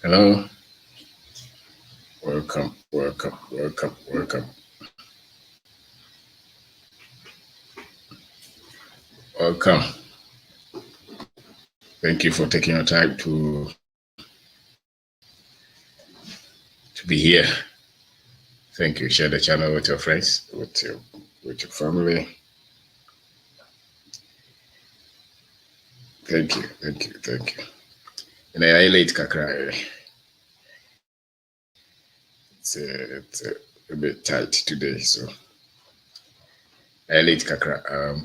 Hello. Welcome, welcome, welcome, welcome. Welcome. Thank you for taking your time to be here. Thank you. Share the channel with your friends, with your family. Thank you, thank you, thank you. And I late kakra. It's a bit tight today, so I late kakra.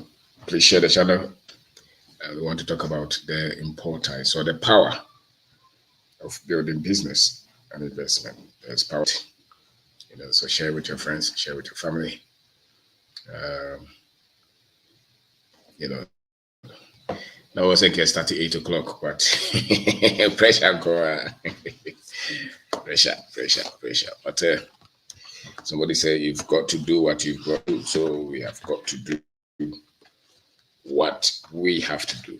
Please share the channel. We want to talk about the importance or the power of building business and investment. There's power, so share with your friends, share with your family. Now I was thinking start at 8 o'clock, but pressure go. pressure. But somebody say you've got to do what you've got to do. So we have got to do what we have to do.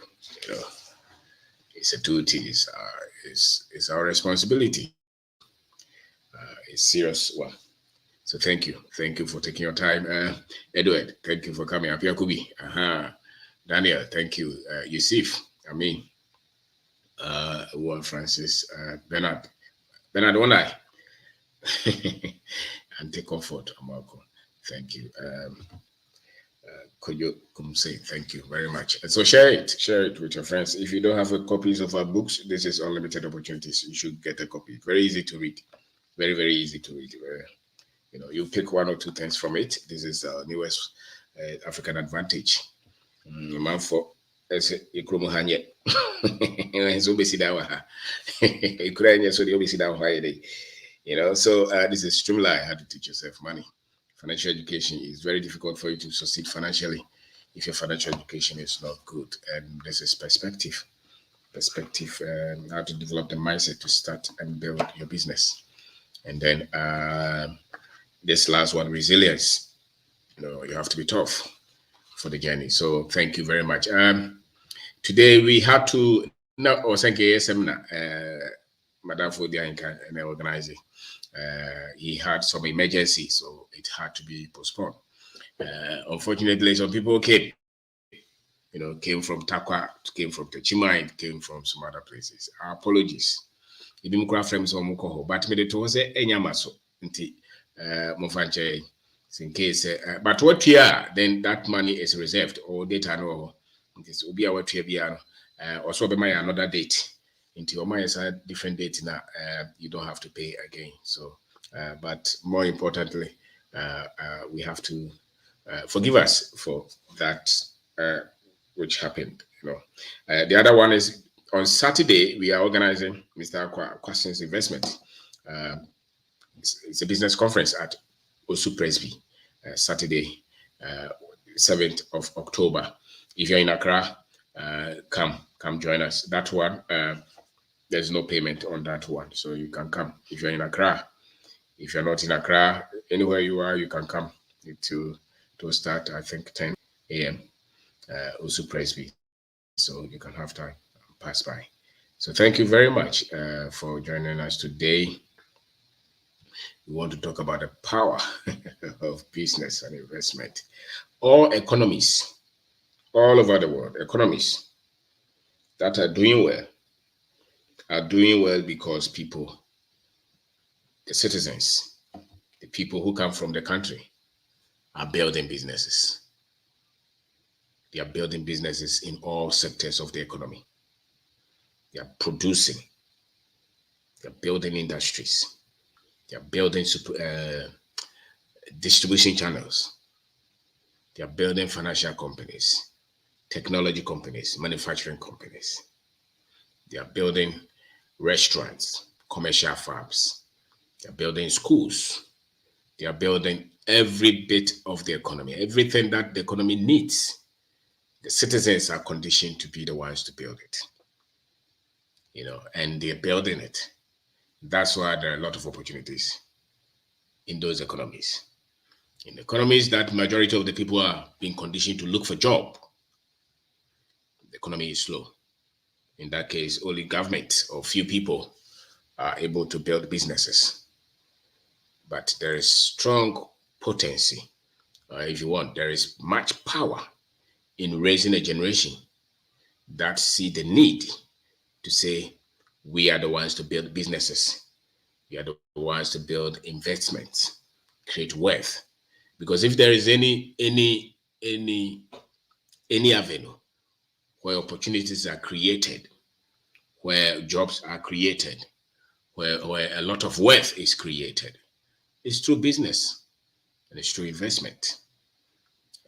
It's a duty. It's our responsibility. It's serious one. So thank you for taking your time. Edward, thank you for coming. Apia Kubi. Daniel, thank you. Yusuf, Francis, Bernard, one eye. And take comfort, Amalco. Thank you. Could you come say thank you very much? And so share it with your friends. If you don't have copies of our books, this is unlimited opportunities. You should get a copy. Very easy to read. Very, very easy to read. You pick one or two things from it. This is our newest African advantage. Man for as Ikromo Hanye. So be sit down. Ukraine, so you'll be sit down. So this is streamline how to teach yourself money. Financial education is very difficult for you to succeed financially if your financial education is not good. And this is perspective, how to develop the mindset to start and build your business. And then this last one, resilience. You have to be tough for the journey. So thank you very much. Today we had to thank you, seminar. Madam Fodianka and organizing. He had some emergency, so it had to be postponed. Unfortunately, some people came from Takwa, came from Techima, came from some other places. Our apologies. Even friends or Mukoho, but me to say Enyamaso, nti Mofanche, in case. But what year then that money is reserved or data no, this will be our year, also be my another date. Into your mind is a different date now. You don't have to pay again. So, but more importantly, we have to forgive us for that which happened. The other one is on Saturday we are organizing Mr. Questions Investment. It's a business conference at Osu Presby. Saturday, 7th of October. If you're in Accra, come join us. That one. There's no payment on that one, so you can come if you're in Accra. If you're not in Accra, anywhere you are, you can come to start. I think 10 a.m. Also Presby, so you can have time pass by. So thank you very much for joining us today. We want to talk about the power of business and investment. All economies, all over the world, economies that are doing well because people, the citizens, the people who come from the country are building businesses. They are building businesses in all sectors of the economy. They are producing. They are building industries. They are building distribution channels. They are building financial companies, technology companies, manufacturing companies. They are building restaurants, commercial farms. They are building schools. They are building every bit of the economy, everything that the economy needs. The citizens are conditioned to be the ones to build it, and they're building it. That's why there are a lot of opportunities in those economies. In economies that majority of the people are being conditioned to look for job, the economy is slow. In that case, only government or few people are able to build businesses. But there is strong potency, if you want, there is much power in raising a generation that see the need to say, we are the ones to build businesses. We are the ones to build investments, create wealth. Because if there is any avenue where opportunities are created, where jobs are created, where a lot of wealth is created, it's through business and it's through investment.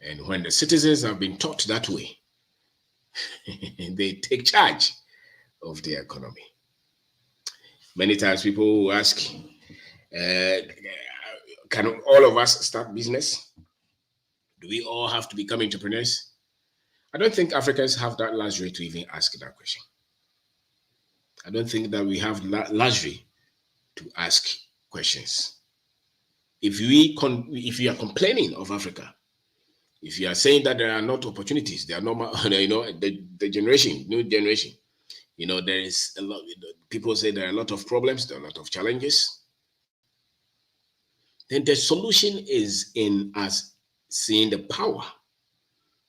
And when the citizens have been taught that way, they take charge of the economy. Many times people ask, can all of us start business? Do we all have to become entrepreneurs? I don't think Africans have that luxury to even ask that question. I don't think that we have luxury to ask questions. If you are complaining of Africa, if you are saying that there are not opportunities, there are normal, the generation, new generation, there is a lot. People say there are a lot of problems, there are a lot of challenges. Then the solution is in us seeing the power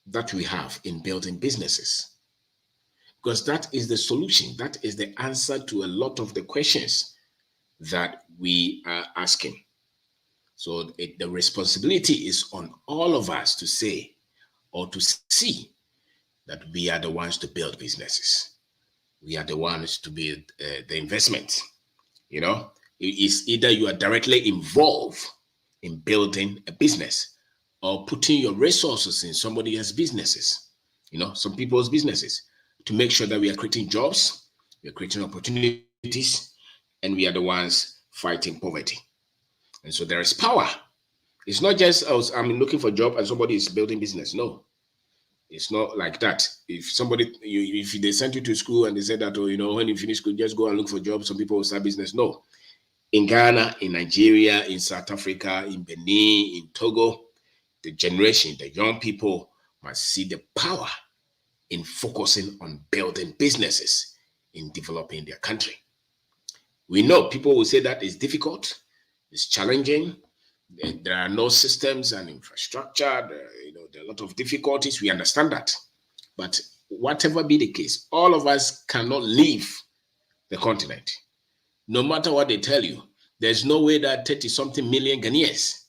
that we have in building businesses. Because that is the solution. That is the answer to a lot of the questions that we are asking. So the responsibility is on all of us to say or to see that we are the ones to build businesses. We are the ones to build the investment. It's either you are directly involved in building a business or putting your resources in somebody else's businesses, some people's businesses, to make sure that we are creating jobs, we are creating opportunities, and we are the ones fighting poverty. And so there is power. It's not just I'm looking for a job and somebody is building business. No, it's not like that. If they sent you to school and they said that, when you finish school, just go and look for jobs, some people will start business. No. In Ghana, in Nigeria, in South Africa, in Benin, in Togo, the generation, the young people must see the power in focusing on building businesses, in developing their country. We know people will say that it's difficult, it's challenging, there are no systems and infrastructure, there are a lot of difficulties. We understand that. But whatever be the case, all of us cannot leave the continent. No matter what they tell you, there's no way that 30-something million Ghanaians,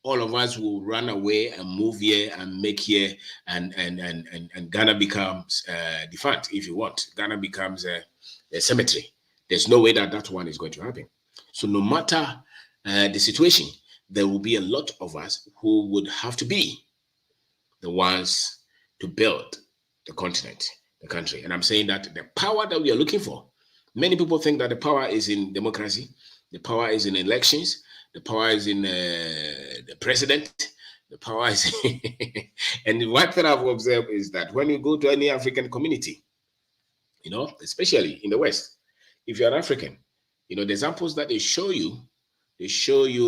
all of us will run away and move here and make here, and Ghana becomes defunct, if you want. Ghana becomes a cemetery. There's no way that one is going to happen. So no matter the situation, there will be a lot of us who would have to be the ones to build the continent, the country. And I'm saying that the power that we are looking for, many people think that the power is in democracy, the power is in elections, the power is in the president, the power is and one thing I've observed is that when you go to any African community, especially in the West, if you're an African, the examples that they show you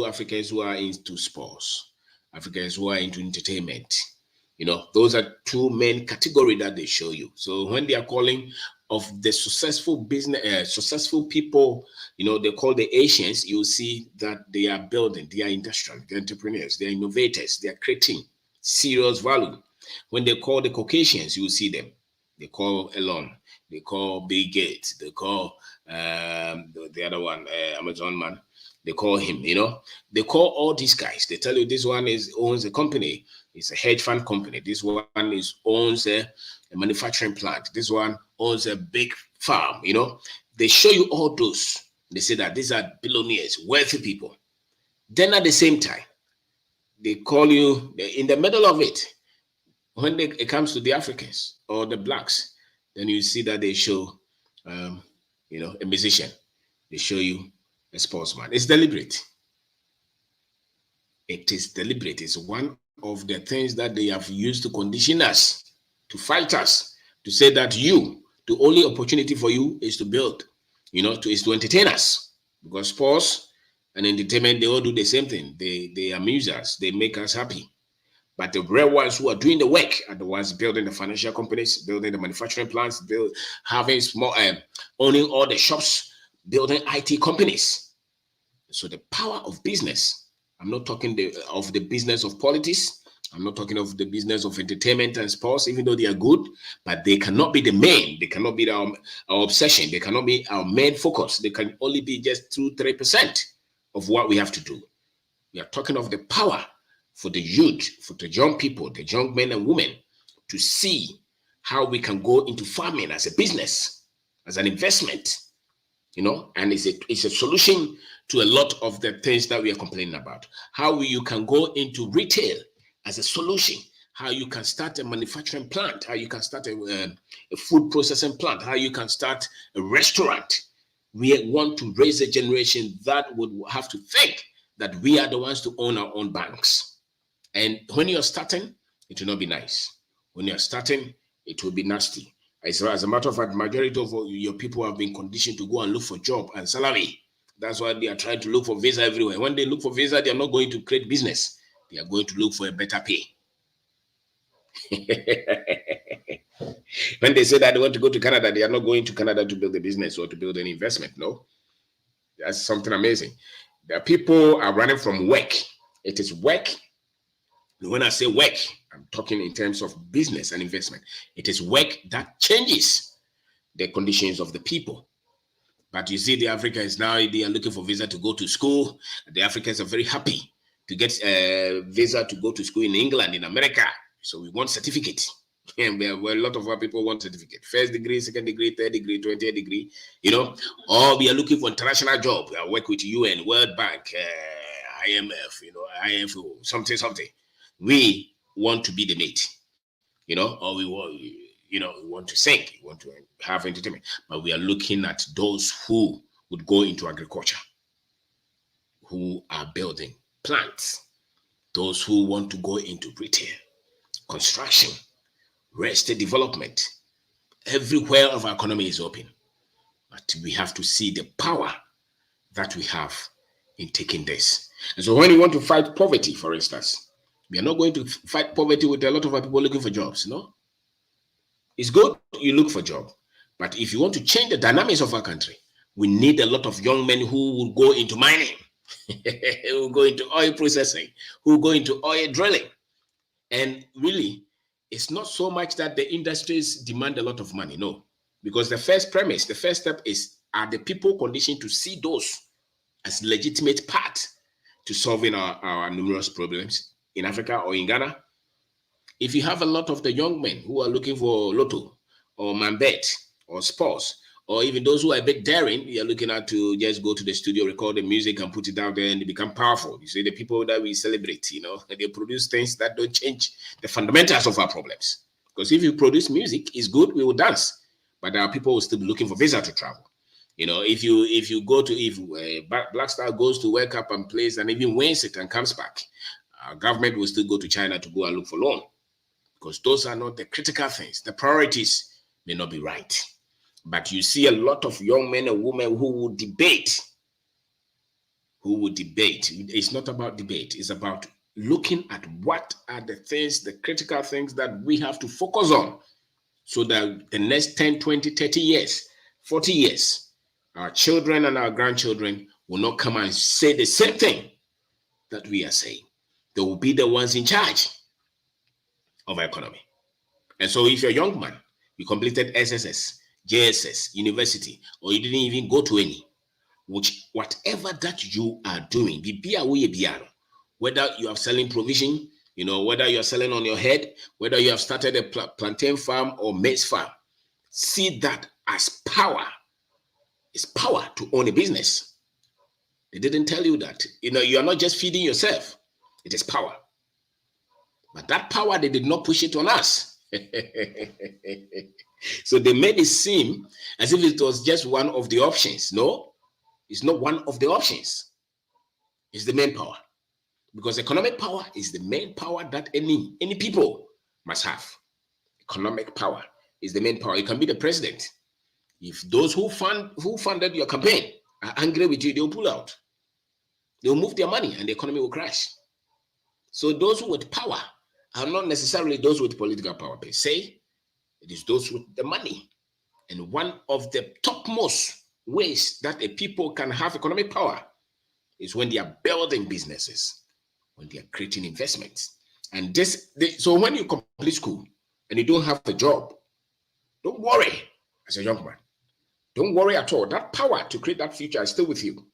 Africans who are into sports, Africans who are into entertainment. Those are two main categories that they show you. So when they are calling of the successful business, successful people, they call the Asians, you see that they are building, they are industrial, they're entrepreneurs, they're innovators, they are creating serious value. When they call the Caucasians, you will see them. They call Elon, they call Bill Gates, they call the other one, Amazon man. They call him, they call all these guys. They tell you this one owns a company. It's a hedge fund company. This one owns a manufacturing plant. This one owns a big farm, They show you all those. They say that these are billionaires, wealthy people. Then at the same time, they call you in the middle of it. When it comes to the Africans or the blacks, then you see that they show, a musician. They show you a sportsman. It's deliberate. It is deliberate. It's one of the things that they have used to condition us, to fight us, to say that the only opportunity for you is to build, is to entertain us. Because sports and entertainment, they all do the same thing. They amuse us. They make us happy. But the real ones who are doing the work are the ones building the financial companies, building the manufacturing plants, having small, owning all the shops, building IT companies. So the power of business, I'm not talking of the business of politics. I'm not talking of the business of entertainment and sports, even though they are good, but they cannot be the main. They cannot be our obsession. They cannot be our main focus. They can only be just 2-3% of what we have to do. We are talking of the power for the youth, for the young people, the young men and women, to see how we can go into farming as a business, as an investment, and it's a solution to a lot of the things that we are complaining about. How you can go into retail as a solution, how you can start a manufacturing plant, how you can start a food processing plant, how you can start a restaurant. We want to raise a generation that would have to think that we are the ones to own our own banks. And when you're starting, it will not be nice. When you're starting, it will be nasty. As a matter of fact, majority of your people have been conditioned to go and look for job and salary. That's why they are trying to look for visa everywhere. When they look for visa, they are not going to create business. They are going to look for a better pay. When they say that they want to go to Canada, they are not going to Canada to build a business or to build an investment. No, that's something amazing. The people are running from work. It is work. When I say work, I'm talking in terms of business and investment. It is work that changes the conditions of the people. But you see, the Africans now, they are looking for visa to go to school. The Africans are very happy to get a visa to go to school in England, in America. So we want certificate. And a lot of our people want certificate. First degree, second degree, third degree, 20th degree, or we are looking for international job. I work with UN, World Bank, IMF, IFO, something. We want to be the mate, or we want to sing, we want to have entertainment. But we are looking at those who would go into agriculture, who are building plants, those who want to go into retail, construction, real estate development. Everywhere of our economy is open. But we have to see the power that we have in taking this. And so when you want to fight poverty, for instance, we are not going to fight poverty with a lot of our people looking for jobs, no? It's good you look for job. But if you want to change the dynamics of our country, we need a lot of young men who will go into mining, who will go into oil processing, who will go into oil drilling. And really, it's not so much that the industries demand a lot of money, no. Because the first step is, are the people conditioned to see those as legitimate part to solving our numerous problems in Africa or in Ghana? If you have a lot of the young men who are looking for lotto or mambet or sports, or even those who are a bit daring, you're looking at to just go to the studio, record the music and put it out there and they become powerful. You see, the people that we celebrate, they produce things that don't change the fundamentals of our problems. Because if you produce music, it's good, we will dance. But our people will still be looking for visa to travel. If you go to, if Black Star goes to World Cup and plays and even wins it and comes back, our government will still go to China to go and look for loan, because those are not the critical things. The priorities may not be right. But you see a lot of young men and women who would debate. It's not about debate. It's about looking at what are the things, the critical things that we have to focus on, so that the next 10, 20, 30 years, 40 years, our children and our grandchildren will not come and say the same thing that we are saying. They will be the ones in charge of our economy. And so if you're a young man, you completed SSS, JSS, university, or you didn't even go to any, whatever that you are doing, whether you are selling provision, whether you are selling on your head, whether you have started a plantain farm or maize farm, see that as power. It's power to own a business. They didn't tell you that. You are not just feeding yourself. It is power. But that power, they did not push it on us. So they made it seem as if it was just one of the options. No, it's not one of the options. It's the main power. Because economic power is the main power that any people must have. Economic power is the main power. You can be the president. If those who funded your campaign are angry with you, they'll pull out. They'll move their money and the economy will crash. So those with power are not necessarily those with political power per se. It is those with the money. And one of the topmost ways that a people can have economic power is when they are building businesses, when they are creating investments. And so when you complete school and you don't have a job, don't worry as a young man. Don't worry at all. That power to create that future is still with you.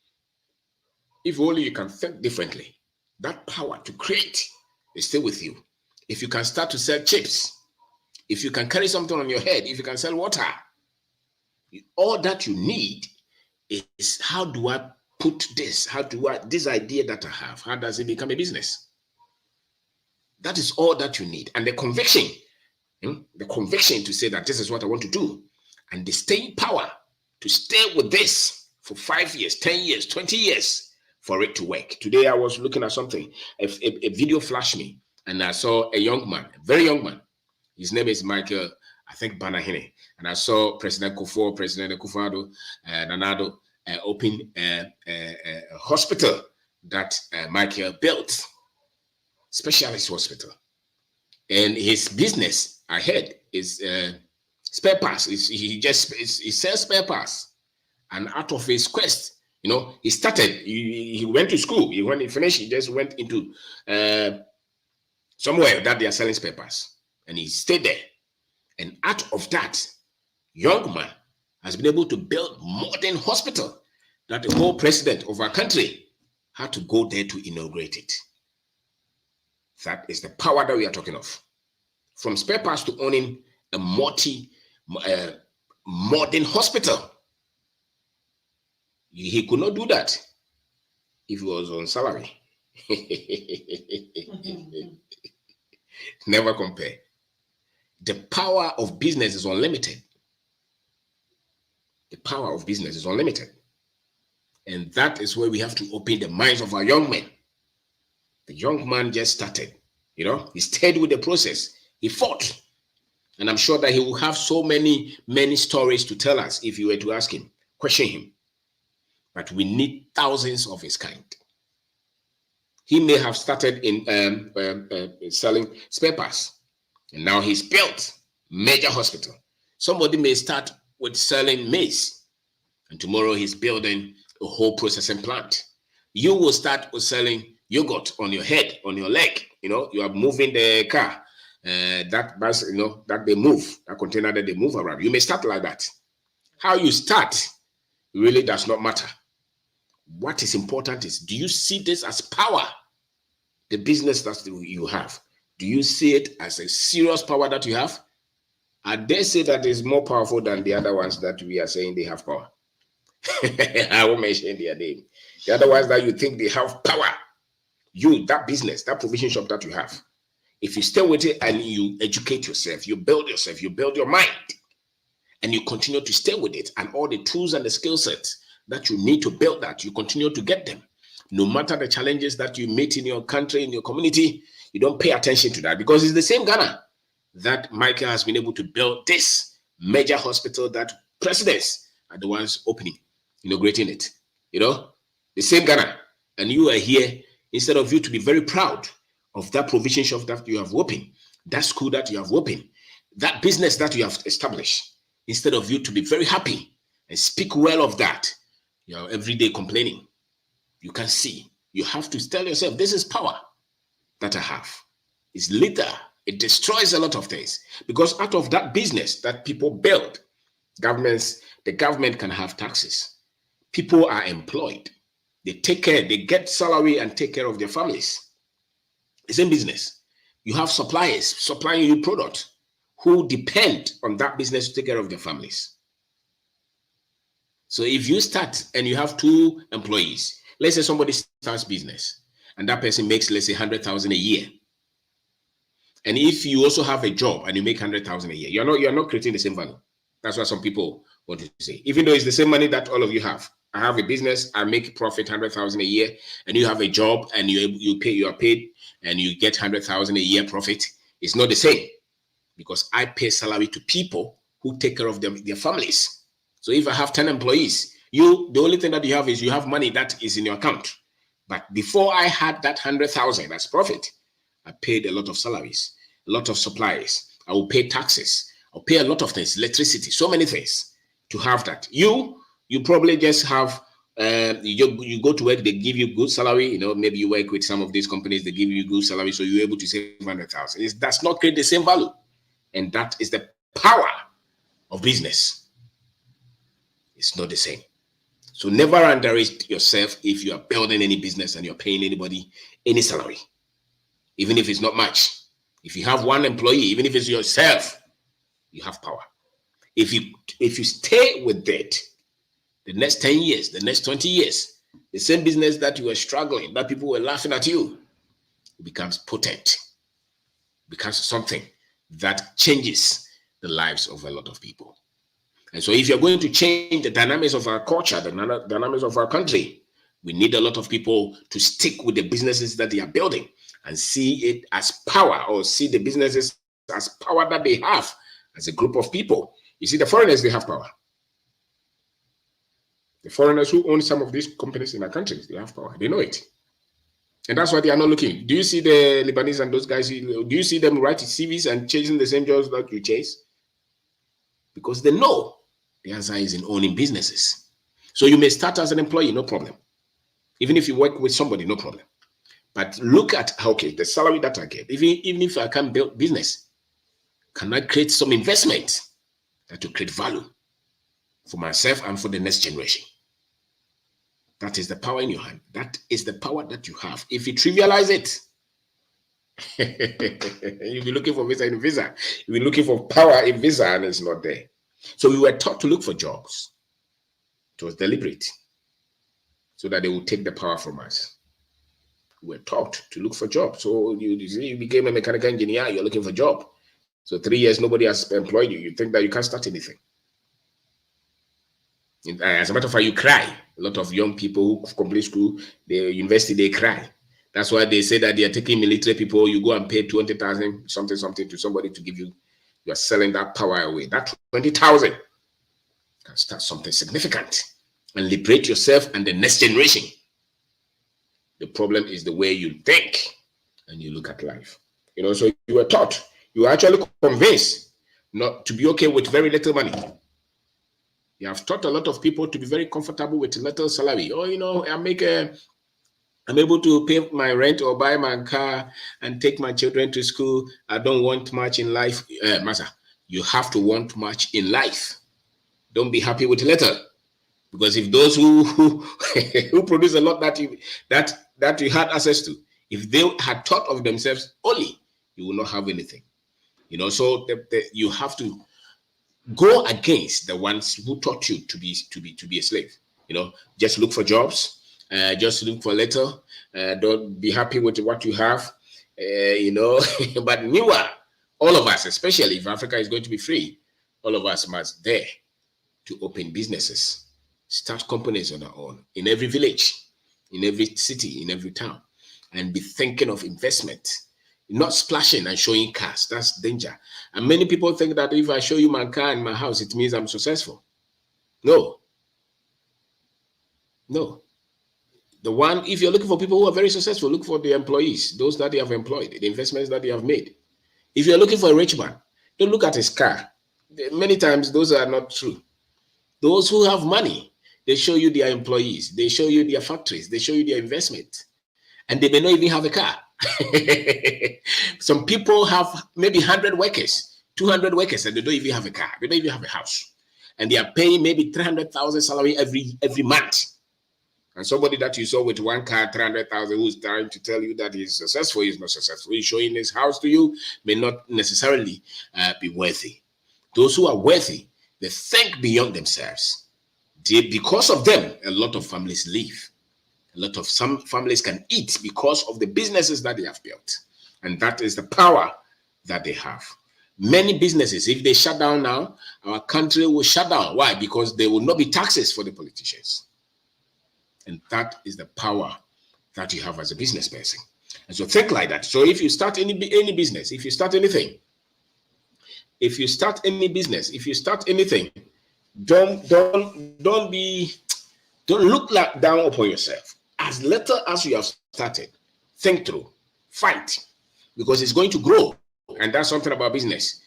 If only you can think differently, that power to create is still with you. If you can start to sell chips, if you can carry something on your head, if you can sell water, all that you need is, how do I put this? This idea that I have, how does it become a business? That is all that you need. And the conviction to say that this is what I want to do, and the staying power to stay with this for 5 years, 10 years, 20 years for it to work. Today I was looking at something, a video flashed me, and I saw a young man, a very young man. His name is Michael, I think, Banahine. And I saw President Akufo-Addo, Nanado open a hospital that Michael built, specialist hospital. And his business ahead is spare parts. He sells spare parts. And out of his quest, he started, he went to school. When he finished, he just went into somewhere that they are selling spare parts. And he stayed there. And out of that, young man has been able to build modern hospital that the whole president of our country had to go there to inaugurate it. That is the power that we are talking of. From spare parts to owning a modern hospital. He could not do that if he was on salary. Never compare. The power of business is unlimited. The power of business is unlimited. And that is where we have to open the minds of our young men. The young man just started, he stayed with the process. He fought. And I'm sure that he will have so many stories to tell us if you were to ask him, question him. But we need thousands of his kind. He may have started in selling spare parts. And now he's built major hospital. Somebody may start with selling maize, and tomorrow he's building a whole processing plant. You will start with selling yogurt on your head, on your leg. You are moving the car, that bus, that they move, that container that they move around. You may start like that. How you start really does not matter. What is important is, do you see this as power? The business that you have. Do you see it as a serious power that you have? I dare say that is more powerful than the other ones that we are saying they have power. I won't mention their name. The other ones that you think they have power. That business, that provision shop that you have. If you stay with it and you educate yourself, you build your mind, and you continue to stay with it, and all the tools and the skill sets that you need to build that, you continue to get them. No matter the challenges that you meet in your country, in your community, you don't pay attention to that, because it's the same Ghana that Michael has been able to build this major hospital that presidents are the ones inaugurating it. The same Ghana. And you are here, instead of you to be very proud of that provision shop that you have opened, that school that you have opened, that business that you have established, instead of you to be very happy and speak well of that, you are every day complaining. You can see. You have to tell yourself, this is power that I have. It's lethal. It destroys a lot of things, because out of that business that people build, the government can have taxes. People are employed. They take care, they get salary and take care of their families. It's in business. You have suppliers supplying you product who depend on that business to take care of their families. So if you start and you have 2 employees, let's say somebody starts business and that person makes, let's say, 100,000 a year. And if you also have a job and you make 100,000 a year, you're not creating the same value. That's what some people want to say. Even though it's the same money that all of you have. I have a business, I make profit 100,000 a year, and you have a job and you are paid and you get 100,000 a year profit. It's not the same, because I pay salary to people who take care of their families. So if I have 10 employees, the only thing that you have is you have money that is in your account. But before I had that 100,000 as profit, I paid a lot of salaries, a lot of supplies. I will pay taxes. I'll pay a lot of things, electricity, so many things to have that. You You probably just have you go to work, they give you good salary. You know, maybe you work with some of these companies, they give you good salary, so you're able to save 100,000. It does not create the same value, and that is the power of business. It's not the same. So never underestimate yourself if you are building any business and you're paying anybody any salary, even if it's not much. If you have one employee, even if it's yourself, you have power. If you stay with that, the next 10 years, the next 20 years, the same business that you were struggling, that people were laughing at you, it becomes potent, becomes something that changes the lives of a lot of people. And so if you're going to change the dynamics of our culture, the dynamics of our country, we need a lot of people to stick with the businesses that they are building and see it as power, or see the businesses as power that they have as a group of people. You see, the foreigners, they have power. The foreigners who own some of these companies in our countries, they have power. They know it. And that's why they are not looking. Do you see the Lebanese and those guys? Do you see them writing CVs and chasing the same jobs that you chase? Because they know the answer is in owning businesses. So you may start as an employee, no problem. Even if you work with somebody, no problem. But look at, okay, the salary that I get, even if I can't build business, can I create some investment that will create value for myself and for the next generation? That is the power in your hand. That is the power that you have. If you trivialize it, you'll be looking for visa in visa. You'll be looking for power in visa, and it's not there. So we were taught to look for jobs. It was deliberate, so that they will take the power from us. We were taught to look for jobs. So you became a mechanical engineer, you're looking for a job. So 3 years, nobody has employed you. You think that you can't start anything. As a matter of fact, you cry. A lot of young people who complete school, the university, they cry. That's why they say that they are taking military people. You go and pay 20,000 something to somebody to give you. You are selling that power away. That 20,000 can start something significant and liberate yourself and the next generation. The problem is the way you think and you look at life. You know, so you were taught, you were actually convinced not to be okay with very little money. You have taught a lot of people to be very comfortable with little salary. Oh, you know, I'm able to pay my rent or buy my car and take my children to school. I don't want much in life. Master, you have to want much in life. Don't be happy with little. Because if those who produce a lot that you had access to, if they had thought of themselves only, you will not have anything. You know, so you have to go against the ones who taught you to be a slave. You know, just look for jobs, just look for little, don't be happy with what you have, you know. But meanwhile, all of us, especially if Africa is going to be free, all of us must dare to open businesses, start companies on our own, in every village, in every city, in every town, and be thinking of investment. Not splashing and showing cars. That's danger. And many people think that if I show you my car and my house, it means I'm successful. No. No. If you're looking for people who are very successful, look for the employees, those that they have employed, the investments that they have made. If you're looking for a rich man, don't look at his car. Many times, those are not true. Those who have money, they show you their employees, they show you their factories, they show you their investment, and they may not even have a car. Some people have maybe 100 workers, 200 workers, and they don't even have a car. They don't even have a house, and they are paying maybe 300,000 salary every month. And somebody that you saw with one car, 300,000, who's trying to tell you that he's successful, he's not successful. He's showing his house to you, may not necessarily be worthy. Those who are worthy, they think beyond themselves. Because of them, a lot of families live. Some families can eat because of the businesses that they have built. And that is the power that they have. Many businesses, if they shut down now, our country will shut down. Why? Because there will not be taxes for the politicians. And that is the power that you have as a business person. And so think like that. So if you start any business, if you start anything, if you start any business, if you start anything, don't look down upon yourself. As little as you have started, think through, fight, because it's going to grow. And that's something about business.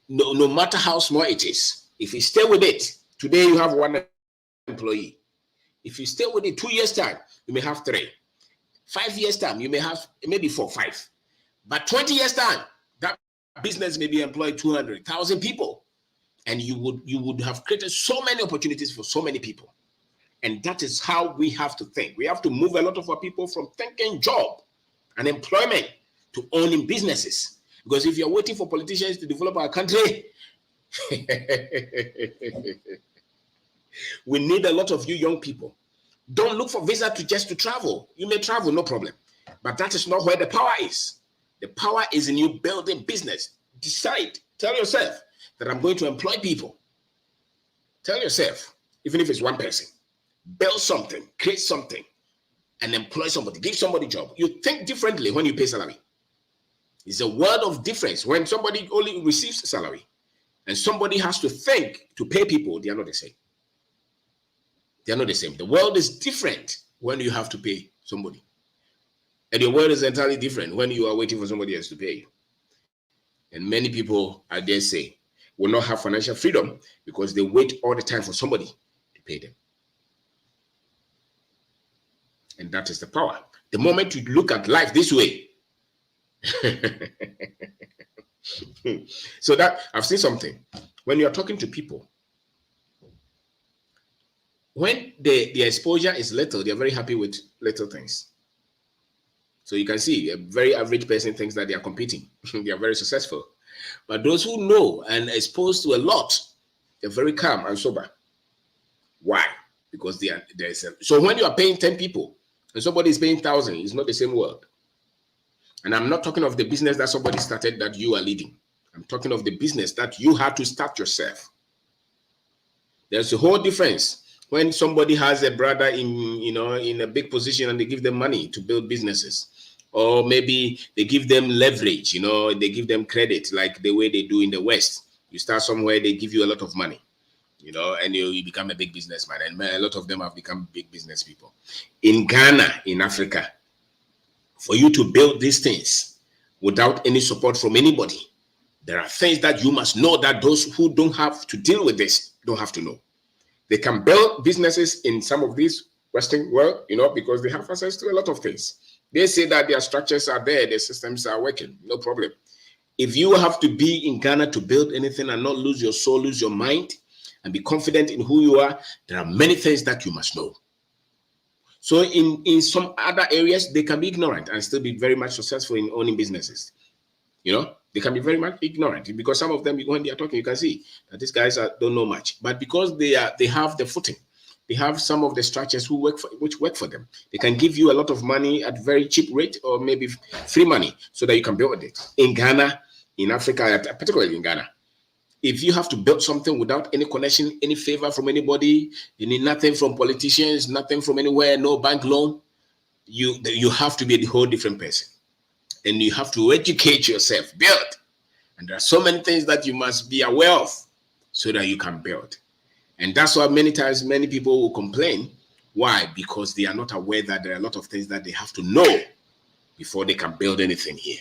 No matter how small it is, if you stay with it, today you have one employee. If you stay within 2 years' time, you may have 3. 5 years' time, you may have maybe 4, 5. But 20 years' time, that business may be employed 200,000 people. And you would have created so many opportunities for so many people. And that is how we have to think. We have to move a lot of our people from thinking job and employment to owning businesses. Because if you're waiting for politicians to develop our country, we need a lot of you young people. Don't look for visa just to travel. You may travel, no problem. But that is not where the power is. The power is in you building business. Decide, tell yourself that I'm going to employ people. Tell yourself, even if it's one person, build something, create something, and employ somebody, give somebody a job. You think differently when you pay salary. It's a world of difference when somebody only receives salary and somebody has to think to pay people. They are not the same. They are not the same. The world is different when you have to pay somebody. And your world is entirely different when you are waiting for somebody else to pay you. And many people, I dare say, will not have financial freedom because they wait all the time for somebody to pay them. And that is the power. The moment you look at life this way, so that I've seen something. When you're talking to people, when the exposure is little, they're very happy with little things. So you can see a very average person thinks that they are competing. They are very successful. But those who know and exposed to a lot, they're very calm and sober. Why? Because so when you are paying 10 people and somebody is paying 1,000, it's not the same world. And I'm not talking of the business that somebody started that you are leading. I'm talking of the business that you had to start yourself. There's a whole difference when somebody has a brother in a big position and they give them money to build businesses. Or maybe they give them leverage, they give them credit like the way they do in the West. You start somewhere, they give you a lot of money, and you become a big businessman. And a lot of them have become big business people. In Ghana, in Africa, for you to build these things without any support from anybody, there are things that you must know that those who don't have to deal with this don't have to know. They can build businesses in some of these Western world, because they have access to a lot of things. They say that their structures are there, their systems are working, no problem. If you have to be in Ghana to build anything and not lose your soul, lose your mind, and be confident in who you are, there are many things that you must know. So in some other areas, they can be ignorant and still be very much successful in owning businesses. They can be very much ignorant because some of them, when they are talking, you can see that these guys don't know much. But because they have the footing, they have some of the structures which work for them. They can give you a lot of money at very cheap rate or maybe free money so that you can build it. In Ghana, in Africa, particularly in Ghana, if you have to build something without any connection, any favor from anybody, you need nothing from politicians, nothing from anywhere, no bank loan, you have to be a whole different person. And you have to educate yourself, build. And there are so many things that you must be aware of so that you can build. And that's why many times many people will complain. Why? Because they are not aware that there are a lot of things that they have to know before they can build anything here.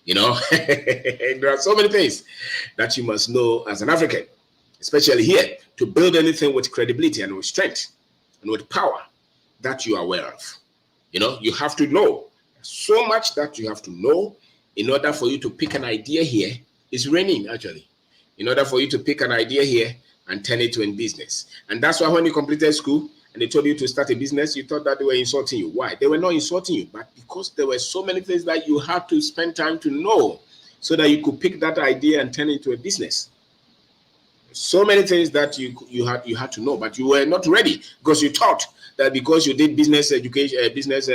There are so many things that you must know as an African, especially here, to build anything with credibility and with strength and with power that you are aware of. You have to know so much that you have to know in order for you to pick an idea here. It's raining, actually. In order for you to pick an idea here and turn it to a business. And that's why when you completed school and they told you to start a business, you thought that they were insulting you. Why? They were not insulting you, but because there were so many things that you had to spend time to know so that you could pick that idea and turn it into a business. So many things that you had to know, but you were not ready because you thought that because you did business education, business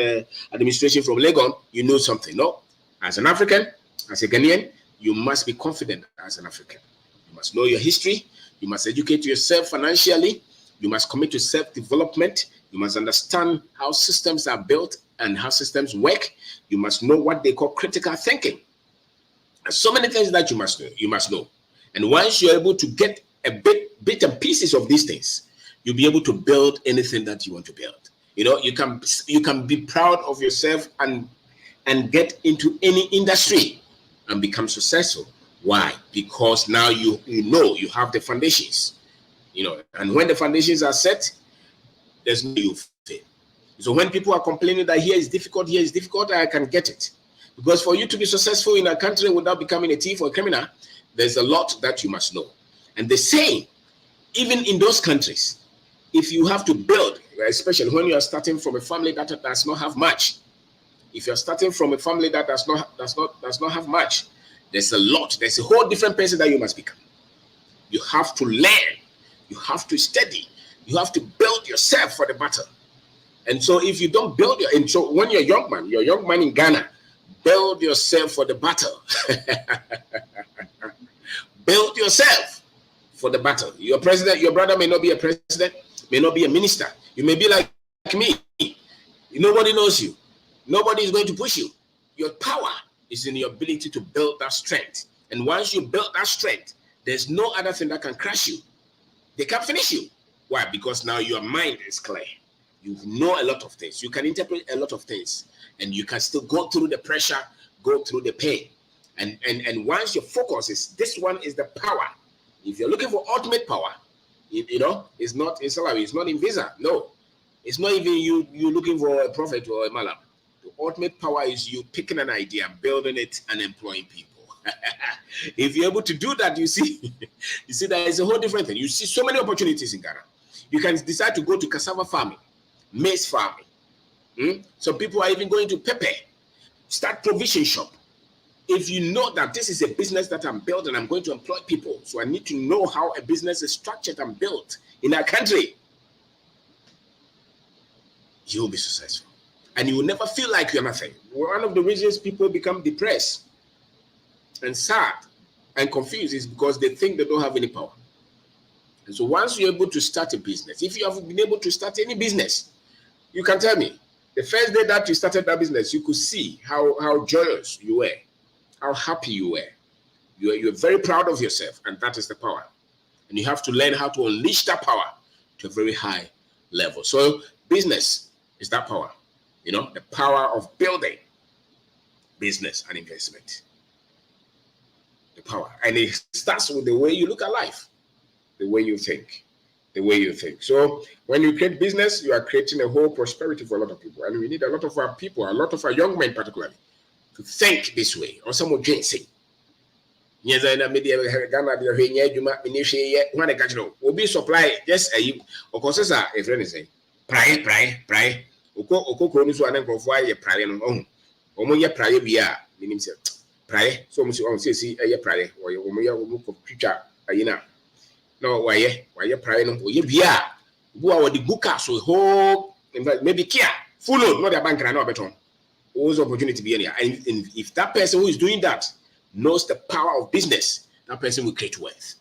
administration from Legon, you know something. No, as an African, as a Ghanaian, you must be confident as an African. You must know your history. You must educate yourself financially. You must commit to self-development. You must understand how systems are built and how systems work. You must know what they call critical thinking. There's so many things that you must know. You must know. And once you're able to get a bit and pieces of these things, you'll be able to build anything that you want to build. You can be proud of yourself and get into any industry and become successful. Why? Because now you have the foundations. And when the foundations are set, there's no you fail. So when people are complaining that here is difficult, I can get it. Because for you to be successful in a country without becoming a thief or a criminal, there's a lot that you must know. And the same, even in those countries, if you have to build, especially when you are starting from a family that does not have much, if you're starting from a family that does not have much, there's a whole different person that you must become. You have to learn, you have to study, you have to build yourself for the battle. And so if you don't build and so when you're a young man in Ghana, build yourself for the battle. Build yourself for the battle. Your president, your brother may not be a president, may not be a minister. You may be like me. Nobody knows you. Nobody is going to push you. Your power is in your ability to build that strength. And once you build that strength, there's no other thing that can crush you. They can't finish you. Why? Because now your mind is clear. You know a lot of things. You can interpret a lot of things. And you can still go through the pressure, go through the pain. And once your focus is, this one is the power. If you're looking for ultimate power, it's not in Visa. No. It's not even you looking for a prophet or a malam. The ultimate power is you picking an idea, building it, and employing people. If you're able to do that, you see that it's a whole different thing. You see so many opportunities in Ghana. You can decide to go to cassava farming, maize farming. Some people are even going to pepper, start provision shop. If you know that this is a business that I'm building, I'm going to employ people. So I need to know how a business is structured and built in our country. You'll be successful. And you will never feel like you're nothing. One of the reasons people become depressed and sad and confused is because they think they don't have any power. And so once you're able to start a business, if you have been able to start any business, you can tell me, the first day that you started that business, you could see how joyous you were, how happy you were. You're very proud of yourself, and that is the power. And you have to learn how to unleash that power to a very high level. So business is that power, the power of building business and investment. The power. And it starts with the way you look at life, the way you think. So when you create business, you are creating a whole prosperity for a lot of people. And we need a lot of our people, a lot of our young men particularly, to think this way. Or some would say, yes, I know media Ghana when I catch it, will be supply just a consensus a friend is saying, pray. Oko so an uncle ye pray on ye pray via meaning pray. So much on see a pray or you preacher ayina. No, why you pray no ye bia. Who are the bookers so hope in fact maybe care full load, not a bank and no beton. Always opportunity be here. And if that person who is doing that knows the power of business, that person will create wealth.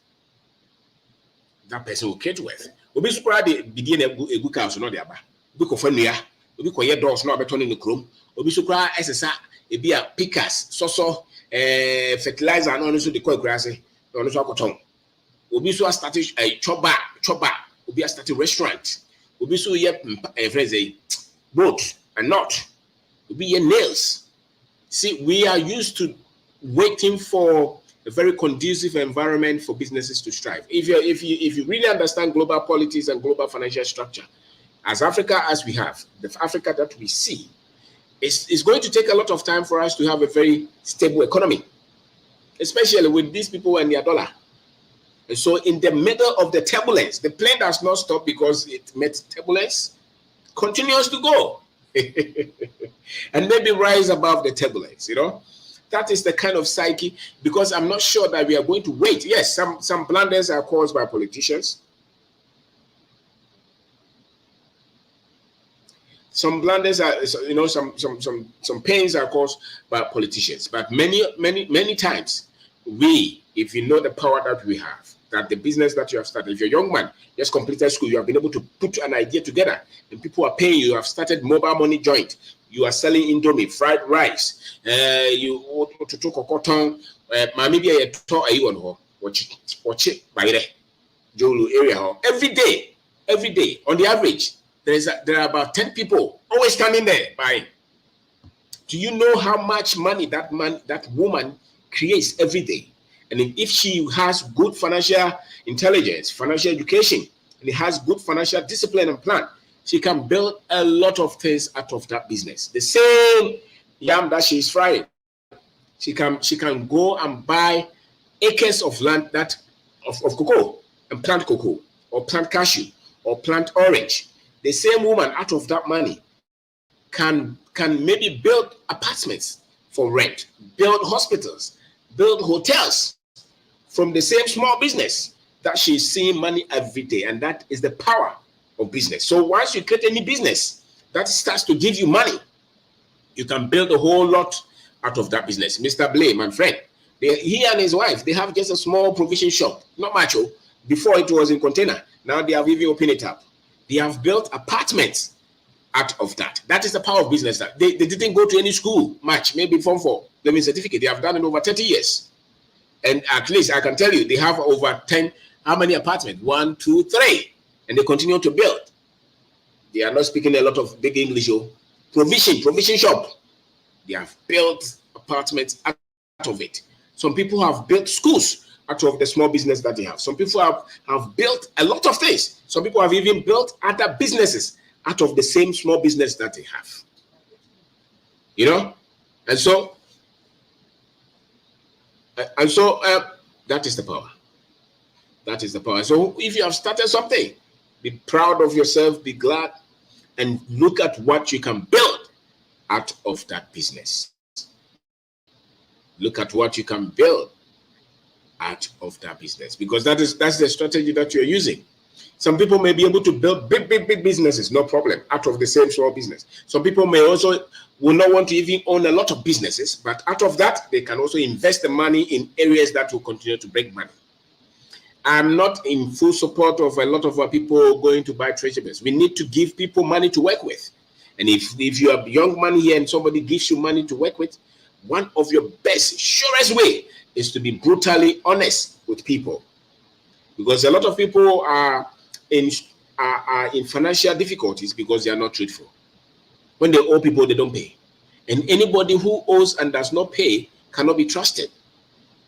Obi sukura de bidie na egu ka so no de aba. Obi kofa nua, obi koye doors no abeto ne krom. Obi sukura esesa ebi a pickers, so fertilizer no so de ko akurase, no so akoton. Obi so start a choba, obi start a restaurant. Obi so ye friends boat and not. Obi ye nails. See, we are used to waiting for a very conducive environment for businesses to strive. If you really understand global politics and global financial structure, as Africa as we have, the Africa that we see, it's going to take a lot of time for us to have a very stable economy, especially with these people and their dollar. And so in the middle of the turbulence, the plane does not stop because it met turbulence, continues to go. And maybe rise above the turbulence, That is the kind of psyche, because I'm not sure that we are going to wait. Yes, some blunders are caused by politicians. Some blunders are, some pains are caused by politicians. But many times, if you know the power that we have, that the business that you have started, if you're a young man, just completed school, you have been able to put an idea together, and people are paying you. You have started mobile money joint. You are selling indomie, fried rice. You to talk cotton. Maybe I talk you on watch it by the Jolu area. Every day, on the average, there are about 10 people always standing there buying. Do you know how much money that woman creates every day? And if she has good financial intelligence, financial education, and it has good financial discipline and plan, she can build a lot of things out of that business. The same yam that she's frying, she can go and buy acres of land of cocoa and plant cocoa or plant cashew or plant orange. The same woman out of that money can maybe build apartments for rent, build hospitals, build hotels from the same small business that she's seeing money every day. And that is the power of business. So once you create any business that starts to give you money, you can build a whole lot out of that business. Mr. Blay, my friend, he and his wife, they have just a small provision shop, not much. Before it was in container. Now they have even opened it up. They have built apartments out of that. That is the power of business. That they didn't go to any school much, maybe Form 4, learning certificate. They have done it over 30 years. And at least I can tell you, they have over 10, how many apartments? 1, 2, 3. And they continue to build. They are not speaking a lot of big English. Provision shop. They have built apartments out of it. Some people have built schools out of the small business that they have. Some people have built a lot of things. Some people have even built other businesses out of the same small business that they have. You know? And so that is the power. That is the power. So if you have started something, be proud of yourself, be glad, and look at what you can build out of that business. Look at what you can build out of that business, because that's the strategy that you're using. Some people may be able to build big businesses, no problem, out of the same small business. Some people will not want to even own a lot of businesses, but out of that, they can also invest the money in areas that will continue to bring money. I'm not in full support of a lot of our people going to buy treasurables. We need to give people money to work with. And if you have young money here and somebody gives you money to work with, one of your best, surest way is to be brutally honest with people. Because a lot of people are in financial difficulties because they are not truthful. When they owe people, they don't pay. And anybody who owes and does not pay cannot be trusted.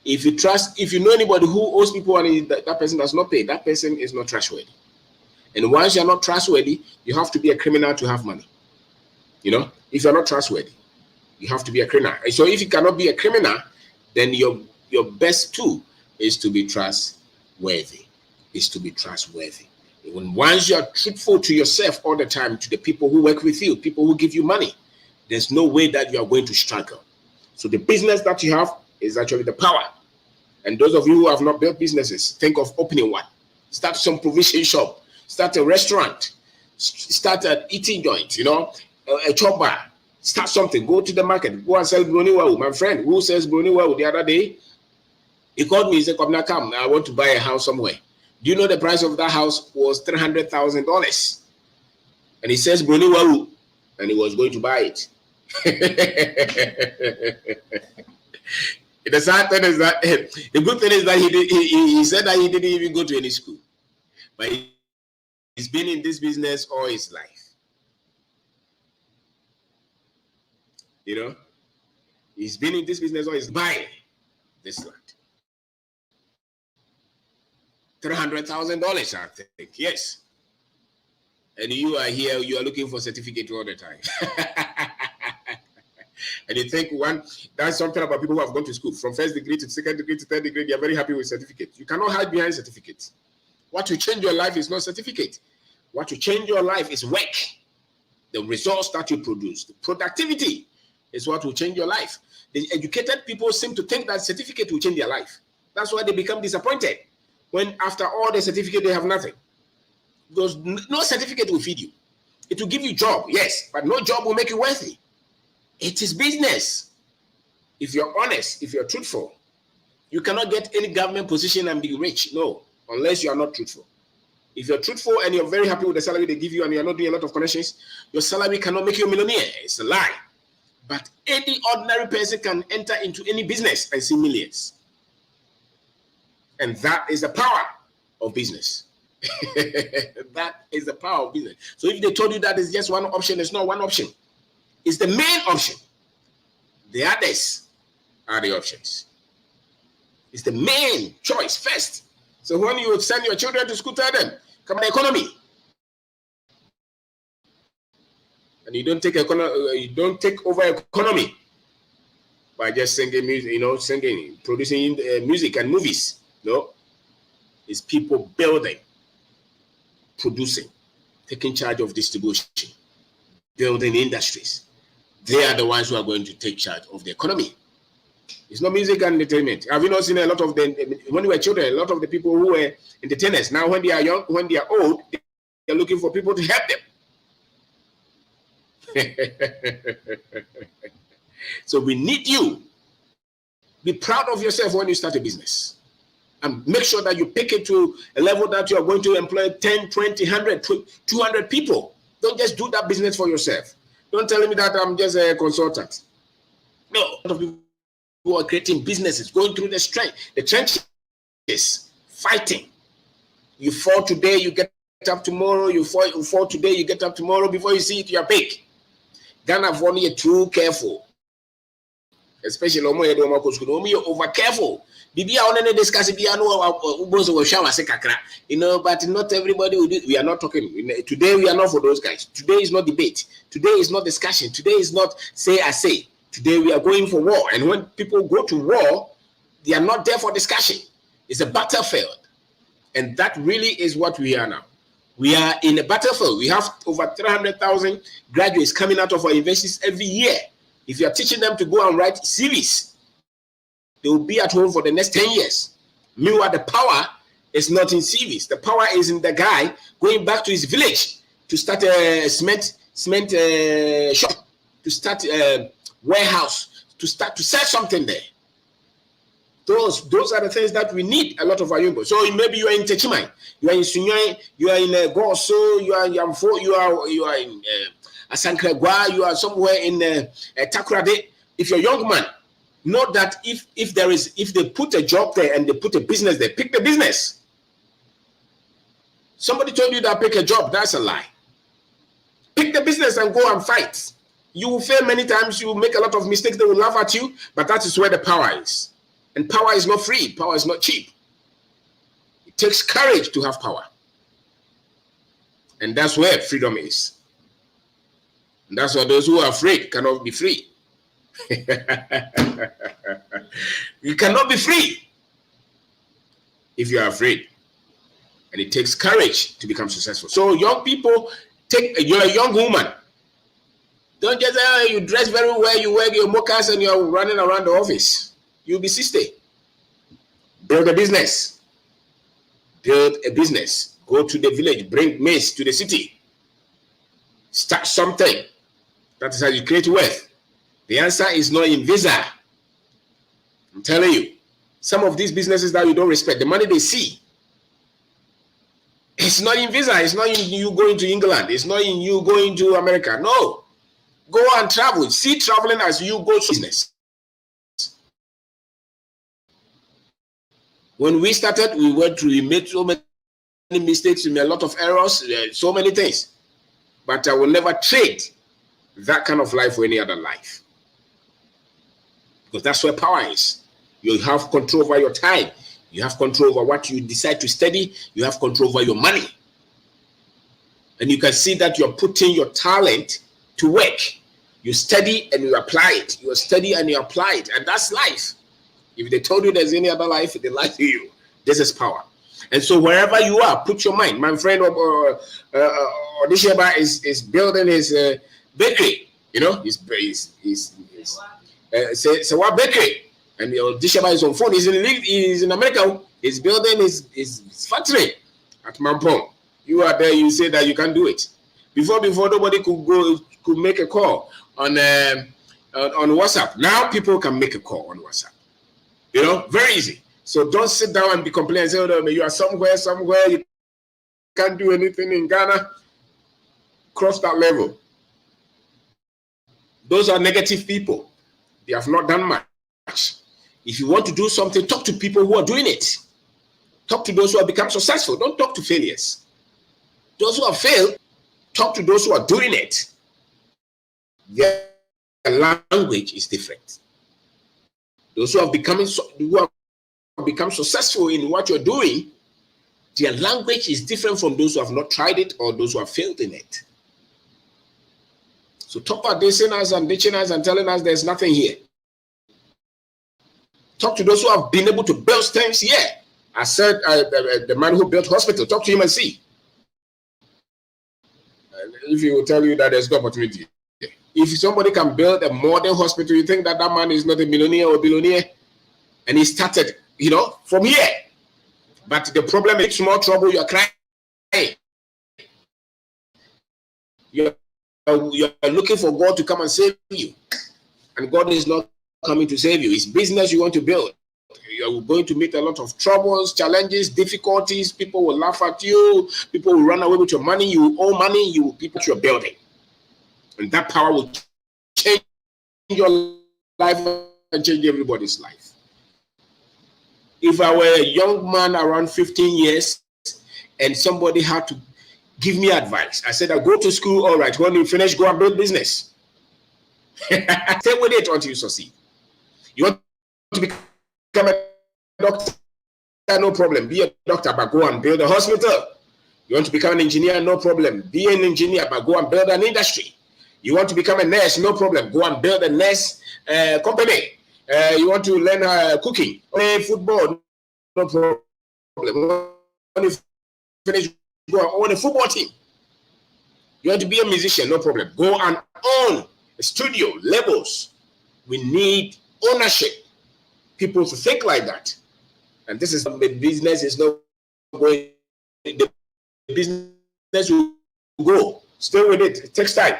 If you know anybody who owes people and that person does not pay, that person is not trustworthy. And once you're not trustworthy, you have to be a criminal to have money. You know, if you're not trustworthy, you have to be a criminal. And so if you cannot be a criminal, then your best tool is to be trustworthy. When once you are truthful to yourself all the time, to the people who work with you, people who give you money, there's no way that you are going to struggle. So the business that you have is actually the power. And those of you who have not built businesses, think of opening one. Start some provision shop. Start a restaurant. Start an eating joint, a chop bar. Start something. Go to the market. Go and sell brownie wow. My friend who sells brownie wow the other day, he called me. He said, "Come now, come. I want to buy a house somewhere." Do you know the price of that house was $300,000? And he says brownie wow, and he was going to buy it. The sad thing is that the good thing is that he said that he didn't even go to any school, but he's been in this business all his life. He's been in this business all his life. Buying this land, $300,000, I think. Yes, and you are here. You are looking for certificate all the time. And you think that's something about people who have gone to school from first degree to second degree to third degree. They are very happy with certificates. You cannot hide behind certificates. What will change your life is not certificate. What will change your life is work. The results that you produce, the productivity is what will change your life. The educated people seem to think that certificate will change their life. That's why they become disappointed when after all the certificate they have nothing. Because no certificate will feed you. It will give you a job, yes, but no job will make you wealthy. It is business. If you're honest, if you're truthful, you cannot get any government position and be rich. No, unless you are not truthful. If you're truthful and you're very happy with the salary they give you and you're not doing a lot of connections, your salary cannot make you a millionaire. It's a lie. But any ordinary person can enter into any business and see millions. And that is the power of business. That is the power of business. So if they told you that is just one option, it's not one option. It's the main option. The others are the options. It's the main choice first. So when you send your children to school, tell them, come on, economy. And you don't take over economy by just singing music, singing, producing music and movies. No, it's people building, producing, taking charge of distribution, building industries. They are the ones who are going to take charge of the economy. It's not music and entertainment. Have you not seen a lot of them when we were children? A lot of the people who were entertainers now, when they are young, when they are old, they're looking for people to help them. So we need you. Be proud of yourself when you start a business. And make sure that you pick it to a level that you are going to employ 10, 20, 100, 200 people. Don't just do that business for yourself. Don't tell me that I'm just a consultant. No, a lot of people who are creating businesses, going through the trenches, fighting. You fall today, you get up tomorrow. You fall today, you get up tomorrow. Before you see it, you're big. Ghana for you too careful. Especially you're over careful. But not everybody will do. We are not talking today. We are not for those guys. Today is not debate. Today is not discussion. Today is not say I say. Today we are going for war. And when people go to war, they are not there for discussion. It's a battlefield. And that really is what we are now. We are in a battlefield. We have over 300,000 graduates coming out of our universities every year. If you are teaching them to go and write CVs, they will be at home for the next 10 years. Meanwhile, the power is not in CVs. The power is in the guy going back to his village to start a cement shop, to start a warehouse, to sell something there. Those are the things that we need a lot of our young people. So maybe you are in Techimai, you are in Sunyai, you are in Goso, you are in Yamfo, you are in Asankregwa, you are somewhere in Takoradi. If you're a young man, know that if they put a job there and they put a business there, pick the business. Somebody told you that pick a job, that's a lie. Pick the business and go and fight. You will fail many times, you will make a lot of mistakes, they will laugh at you, but that is where the power is. And power is not free, power is not cheap. It takes courage to have power. And that's where freedom is. And that's why those who are afraid cannot be free. You cannot be free if you are afraid. And it takes courage to become successful. So young people, you're a young woman. Don't just say you dress very well, you wear your moccas and you're running around the office. You'll be 60. Build a business. Build a business. Go to the village. Bring maize to the city. Start something. That is how you create wealth. The answer is not in visa. I'm telling you. Some of these businesses that you don't respect, the money they see, it's not in visa. It's not in you going to England. It's not in you going to America. No. Go and travel. See traveling as you go to business. When we started, we made so many mistakes, we made a lot of errors, so many things. But I will never trade that kind of life for any other life. Because that's where power is. You have control over your time. You have control over what you decide to study. You have control over your money. And you can see that you're putting your talent to work. You study and you apply it. You study and you apply it. And that's life. If they told you there's any other life, they lie to you. This is power. And so wherever you are, put your mind. My friend Odisheba is building his bakery. You know, he's Sewa Bakery. And Odisheba is on phone. He's in America. He's building his factory at Mampong. You are there. You say that you can do it. Before nobody could make a call on WhatsApp. Now people can make a call on WhatsApp. You know, very easy. So don't sit down and be complaining and say, oh, you are somewhere, you can't do anything in Ghana. Cross that level. Those are negative people. They have not done much. If you want to do something, talk to people who are doing it. Talk to those who have become successful. Don't talk to failures. Those who have failed, talk to those who are doing it. Their language is different. Those who have become successful in what you're doing, their language is different from those who have not tried it or those who have failed in it. So talk about dissing us and ditching us and telling us there's nothing here. Talk to those who have been able to build things here. I said the man who built hospital, talk to him and see. If he will tell you that there's no opportunity. If somebody can build a modern hospital, you think that that man is not a millionaire or billionaire? And he started, from here. But the problem is more trouble, you're crying. You're looking for God to come and save you. And God is not coming to save you. It's business you want to build. You're going to meet a lot of troubles, challenges, difficulties. People will laugh at you. People will run away with your money. You owe money. People you're building. And that power will change your life and change everybody's life. If I were a young man around 15 years and somebody had to give me advice, I said, I'll go to school. All right, when you finish, go and build business. Stay with it until you succeed. You want to become a doctor? No problem. Be a doctor, but go and build a hospital. You want to become an engineer? No problem. Be an engineer, but go and build an industry. You want to become a nurse? No problem. Go and build a nurse company. You want to learn cooking, play football? No problem. When you finish, go on a football team. You want to be a musician? No problem. Go and own a studio, labels. We need ownership. People to think like that. And this is the business is not going. The business will go. Stay with it. It takes time.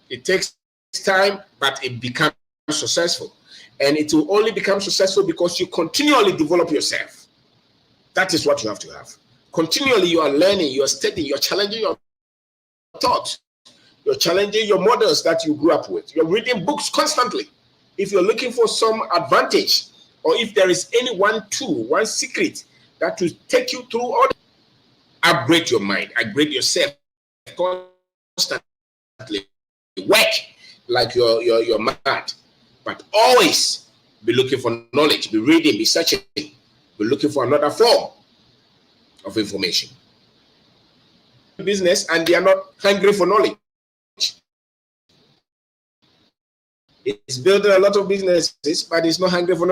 It takes time, but it becomes successful. And it will only become successful because you continually develop yourself. That is what you have to have. Continually, you are learning, you are studying, you are challenging your thoughts. You're challenging your models that you grew up with. You're reading books constantly. If you're looking for some advantage, or if there is any one tool, one secret that will take you through all, upgrade your mind, upgrade yourself constantly. Work like you're mad, but always be looking for knowledge, be reading, be searching, be looking for another form of information. Business, and they are not hungry for knowledge. It's building a lot of businesses, but it's not hungry for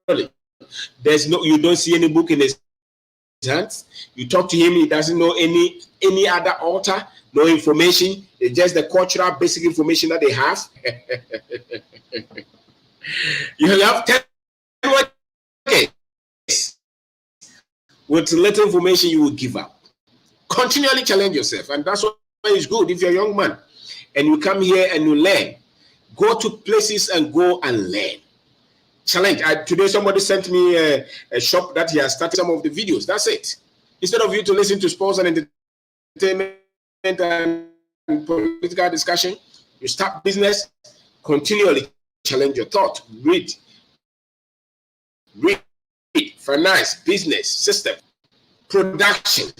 knowledge. You don't see any book in his hands. You talk to him, he doesn't know any other author, no information. It's just the cultural basic information that they have. You have 10 words. With little information, you will give up. Continually challenge yourself, and that's why it's good if you're a young man and you come here and you learn. Go to places and go and learn. Challenge. Today somebody sent me a shop that he has started some of the videos. That's it. Instead of you to listen to sports and entertainment and political discussion, you start business. Continually challenge your thought. Read, finance, business, system, production.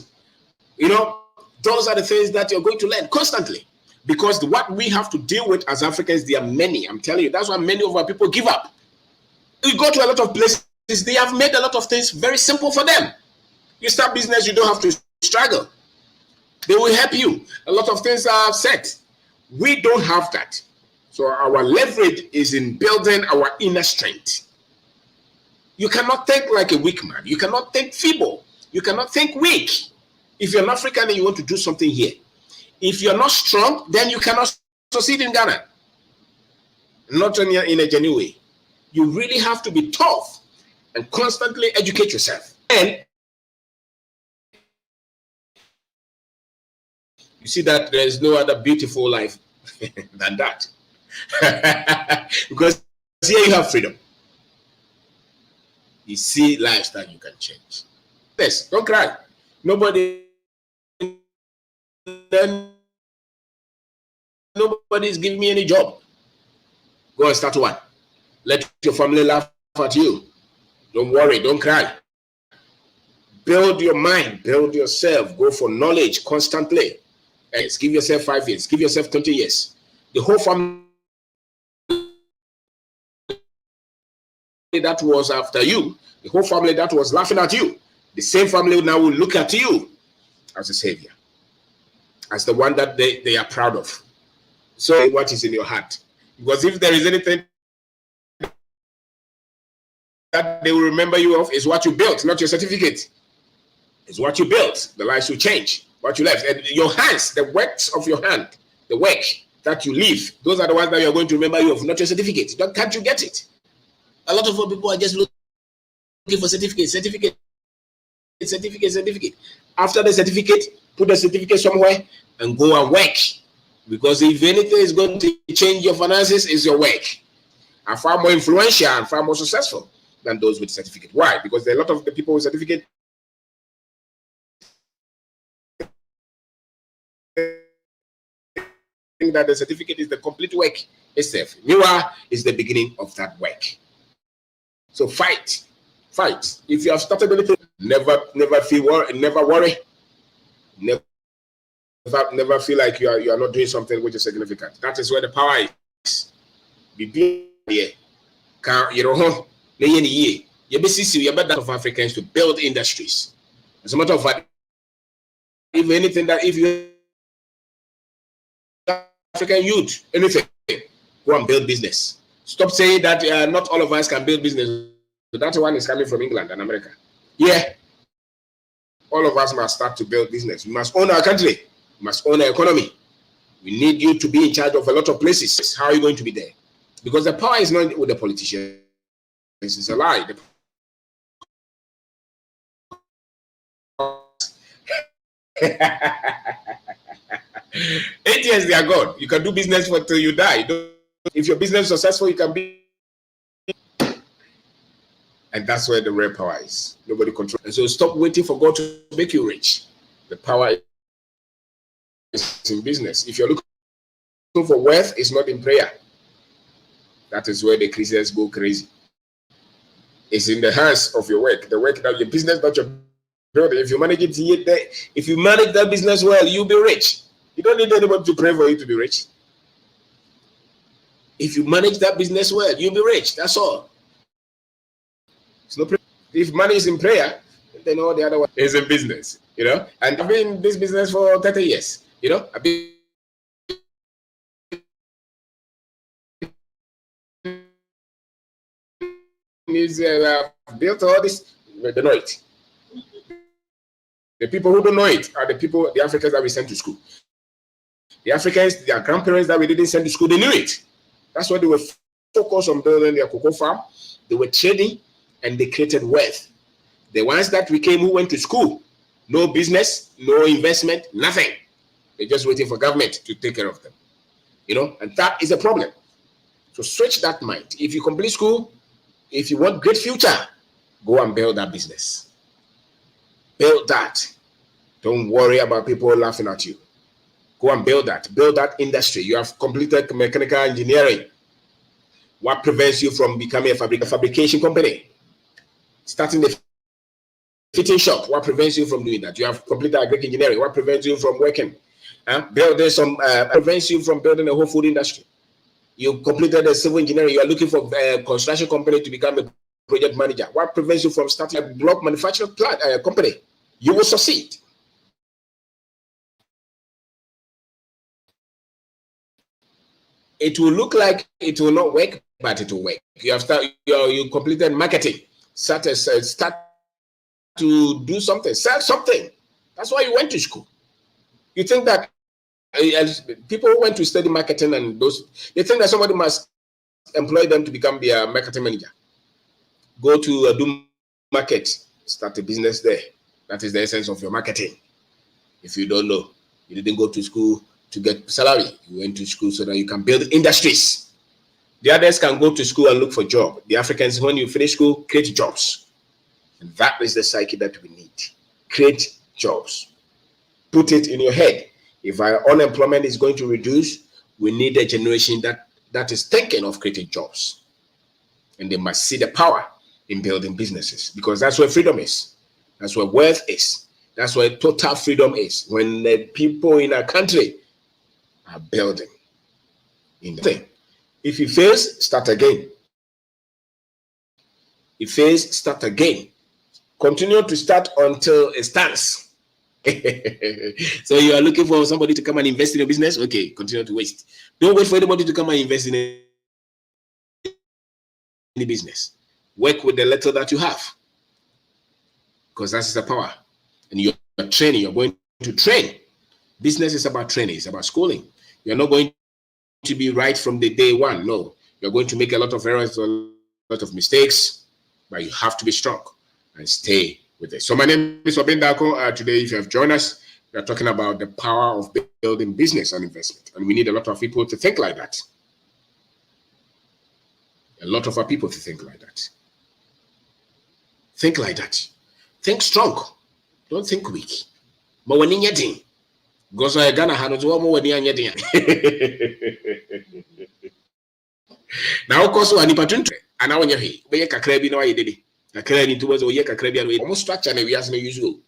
Those are the things that you're going to learn constantly. Because what we have to deal with as Africans, there are many. I'm telling you, that's why many of our people give up. You go to a lot of places, they have made a lot of things very simple for them. You start business, you don't have to struggle. They will help you. A lot of things are set. We don't have that. So our leverage is in building our inner strength. You cannot think like a weak man. You cannot think feeble. You cannot think weak. If you're an African and you want to do something here, if you're not strong, then you cannot succeed in Ghana. Not in a genuine way. You really have to be tough and constantly educate yourself. And you see that there is no other beautiful life than that. Because here you have freedom. You see lives that you can change. Yes, don't cry. Nobody is giving me any job. Go and start one. Let your family laugh at you. Don't worry, don't cry. Build your mind, build yourself, go for knowledge constantly. Yes, give yourself 5 years, give yourself 20 years. The whole family that was after you, the whole family that was laughing at you, the same family now will look at you as a savior, as the one that they are proud of. So what is in your heart? Because if there is anything that they will remember you of, is what you built, not your certificate. It's what you built. The lives will change. What you left. And your hands, the works of your hand, the work that you leave, those are the ones that you're going to remember you of, not your certificate. Can't you get it? A lot of people are just looking for certificate. After the certificate, put the certificate somewhere and go and work. Because if anything is going to change your finances, is your work. Are far more influential and far more successful than those with certificate. Why? Because there are a lot of the people with certificate think that the certificate is the complete work itself. Meanwhile, is the beginning of that work. So fight. If you have started anything, never worry, never feel like you are not doing something which is significant. That is where the power is. Be here. You know, of Africans to build industries. As a matter of fact, if anything that if you African youth, anything, go and build business. Stop saying that not all of us can build business. That one is coming from England and America. Yeah, all of us must start to build business. We must own our country. We must own our economy. We need you to be in charge of a lot of places. How are you going to be there? Because the power is not with the politicians. This is a lie. 8 years they are gone. You can do business until you die. If your business is successful, you can be. And that's where the real power is. Nobody controls. And so stop waiting for God to make you rich. The power is in business. If you're looking for wealth, it's not in prayer. That is where the Christians go crazy. It's in the hands of your work. The work that your business that you're building. If you manage it, if you manage that business well, you'll be rich. You don't need anybody to pray for you to be rich. If you manage that business well, you'll be rich. That's all. It's no prayer. If money is in prayer, then all the other one is in business. You know, and I've been in this business for 30 years. You know, I've been built all this. They know it. The people who don't know it are the Africans that we sent to school. The Africans, their grandparents that we didn't send to school, they knew it. That's why they were focused on building their cocoa farm. They were trading and they created wealth. The ones that we came who went to school, no business, no investment, nothing. They're just waiting for government to take care of them. You know, and that is a problem. So switch that mind. If you complete school, if you want great future, go and build that business. Build that. Don't worry about people laughing at you. Go and build that. Build that industry. You have completed mechanical engineering. What prevents you from becoming a fabrication company? Starting the fitting shop. What prevents you from doing that? You have completed agric engineering. What prevents you from working? Building some prevents you from building a whole food industry. You completed a civil engineering. You are looking for a construction company to become a project manager. What prevents you from starting a block manufacturing plant company? You will succeed. It will look like it will not work, but it will work. You have started. You completed marketing. Start to do something. Sell something. That's why you went to school. You think that people who went to study marketing and those, they think that somebody must employ them to become their marketing manager. Go to do market, start a business there. That is the essence of your marketing. If you don't know, you didn't go to school to get salary. You went to school so that you can build industries. The others can go to school and look for job. The Africans, when you finish school, create jobs. And that is the psyche that we need. Create jobs. Put it in your head. If our unemployment is going to reduce, we need a generation that is thinking of creating jobs. And they must see the power in building businesses, because that's where freedom is. That's where wealth is. That's where total freedom is. When the people in our country are building. If it fails, start again. If it fails, start again. Continue to start until it stands. So you are looking for somebody to come and invest in your business? Okay, continue to waste. Don't wait for anybody to come and invest in any business. Work with the little that you have, because that is the power. And you're training, you're going to train. Business is about training, it's about schooling. You're not going to be right from the day one. No, you're going to make a lot of errors, a lot of mistakes, but you have to be strong and stay with it. So my name is OBENG Darko. Today, if you have joined us, we are talking about the power of building business and investment. And we need a lot of people to think like that. A lot of our people to think like that. Think like that. Think strong. Don't think weak. But when you're doing, because I Ghana had no more when you're doing. Now, of course, when you put into and now when you're here, we can crab in why did it. A crab into was a year crab and almost structure and we as no usual.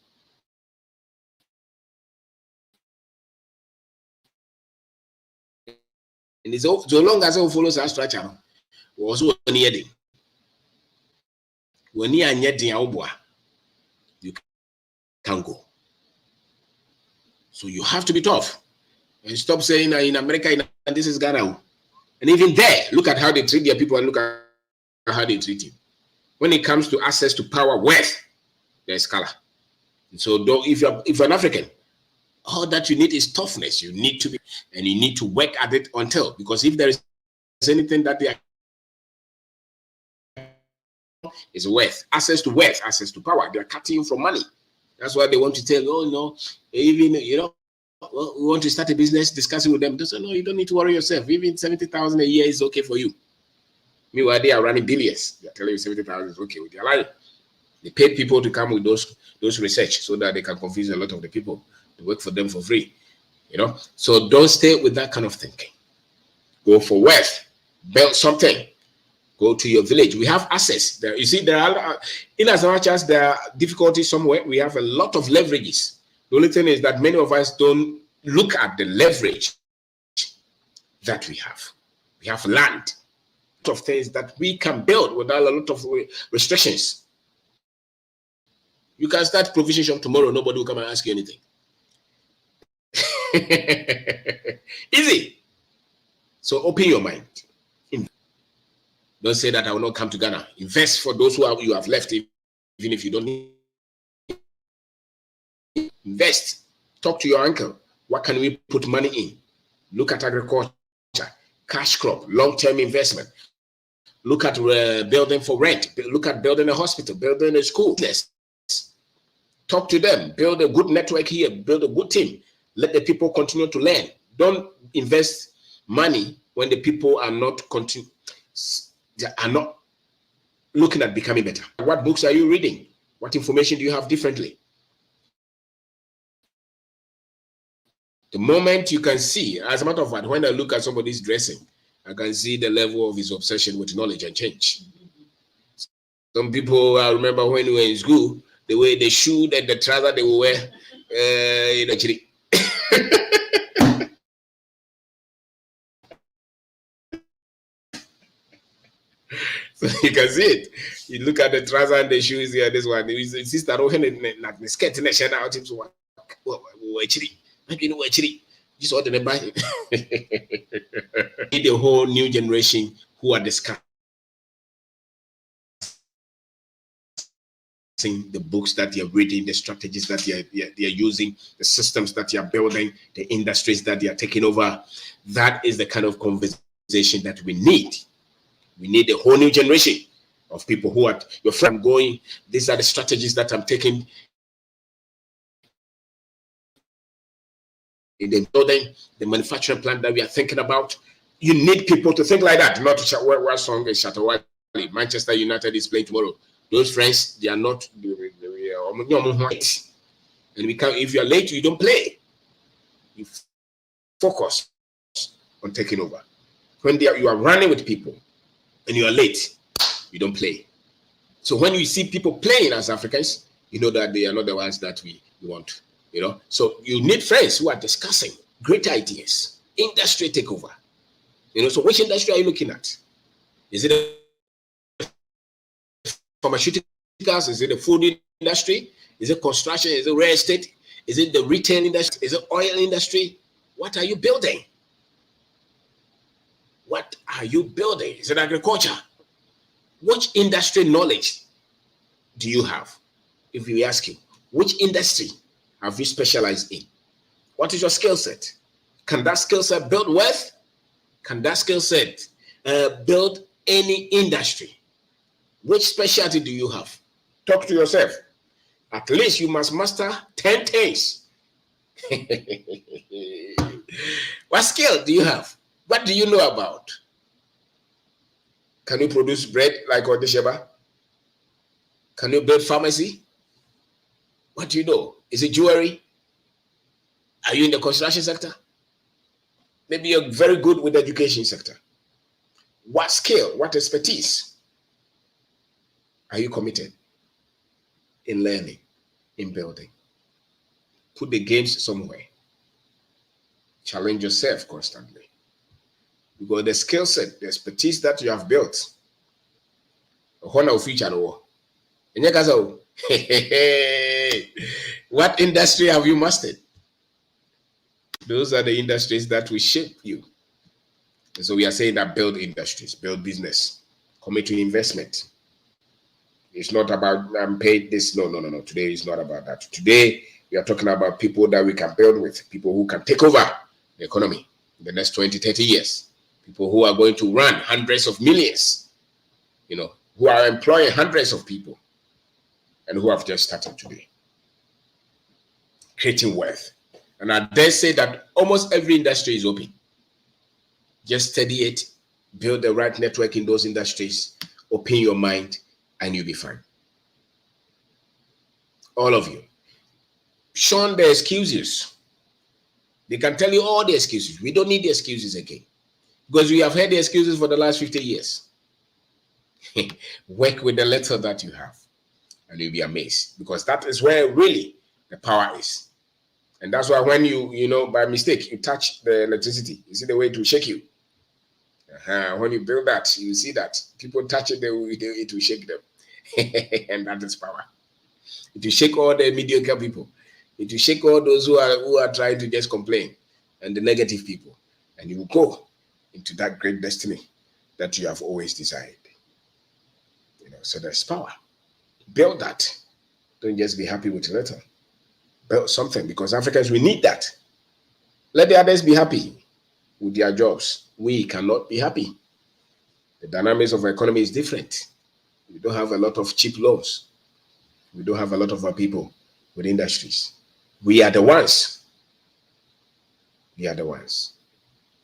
And it's so long as it follows our structure, was one year. When you are yet you can go. So you have to be tough and stop saying in America, this is Ghana. And even there, look at how they treat their people and look at how they treat you. When it comes to access to power, wealth, there's color. And so if you're an African, all that you need is toughness. You need to be, and you need to work at it until, because if there is anything that they is wealth, access to power, they're cutting you from money. That's why they want to tell you, oh no, even we want to start a business, discussing with them. They say, no, you don't need to worry yourself. Even 70,000 a year is okay for you. Meanwhile, they are running billions. They're telling you 70,000 is okay with their life. They paid people to come with those research so that they can confuse a lot of the people to work for them for free. So don't stay with that kind of thinking. Go for wealth, build something. Go to your village. We have access there. You see, there are, in as much as there are difficulties somewhere, we have a lot of leverages. The only thing is that many of us don't look at the leverage that we have. We have land, a lot of things that we can build without a lot of restrictions. You can start provision shop tomorrow. Nobody will come and ask you anything. Easy. So open your mind. Don't say that I will not come to Ghana. Invest for those you have left, even if you don't need. Invest. Talk to your uncle. What can we put money in? Look at agriculture, cash crop, long-term investment. Look at building for rent. Look at building a hospital, building a school. Talk to them. Build a good network here. Build a good team. Let the people continue to learn. Don't invest money when the people are not looking at becoming better. What books are you reading? What information do you have differently? The moment you can see, as a matter of fact, when I look at somebody's dressing, I can see the level of his obsession with knowledge and change. Some people, I remember when we were in school, the way the shoe and the trouser they will wear, actually. So you can see it. You look at the trouser and the shoes here. This one, his sister, like the skirt in the shirt out. Him so actually, just order them buy. Need a whole new generation who are discussing the books that you're reading, the strategies that they're using, the systems that you're building, the industries that you're taking over. That is the kind of conversation that we need. We need a whole new generation of people who are your friend going. These are the strategies that I'm taking in the building, the manufacturing plant that we are thinking about. You need people to think like that. Not to what song is Shatawali. Manchester United is playing tomorrow. Those friends, they are not. And we can. If you are late, you don't play. You focus on taking over. When you are running with people and you are late, you don't play. So when you see people playing as Africans, you know that they are not the ones that we want. So you need friends who are discussing great ideas, industry takeover. So which industry are you looking at? Is it pharmaceuticals? Is it the food industry? Is it construction? Is it real estate? Is it the retail industry? Is it oil industry? What are you building? What are you building? Is it agriculture? Which industry knowledge do you have? If we ask you, which industry have you specialized in? What is your skill set? Can that skill set build wealth? Can that skill set build any industry? Which specialty do you have? Talk to yourself. At least you must master 10 things. What skill do you have? What do you know about? Can you produce bread like Odesheba? Can you build pharmacy? What do you know? Is it jewelry? Are you in the construction sector? Maybe you're very good with the education sector. What skill, what expertise are you committed in learning, in building? Put the games somewhere. Challenge yourself constantly. Because the skill set, the expertise that you have built, what industry have you mastered? Those are the industries that will shape you. And so we are saying that build industries, build business, commit to investment. It's not about paid this. No. Today is not about that. Today we are talking about people that we can build with, people who can take over the economy in the next 20, 30 years. People who are going to run hundreds of millions, who are employing hundreds of people and who have just started today. Creating wealth. And I dare say that almost every industry is open. Just study it, build the right network in those industries, open your mind, and you'll be fine. All of you. Shun the excuses. They can tell you all the excuses. We don't need the excuses again. Because we have heard the excuses for the last 50 years. Work with the little that you have, and you'll be amazed. Because that is where really the power is. And that's why when you by mistake, you touch the electricity, you see the way it will shake you. When you build that, you see that people touch it, it will shake them. And that is power. It will shake all the mediocre people. It will shake all those who are trying to just complain, and the negative people. And you will go into that great destiny that you have always desired. So there's power. Build that. Don't just be happy with little. Build something, because Africans, we need that. Let the others be happy with their jobs. We cannot be happy. The dynamics of our economy is different. We don't have a lot of cheap loans. We don't have a lot of our people with industries. We are the ones. We are the ones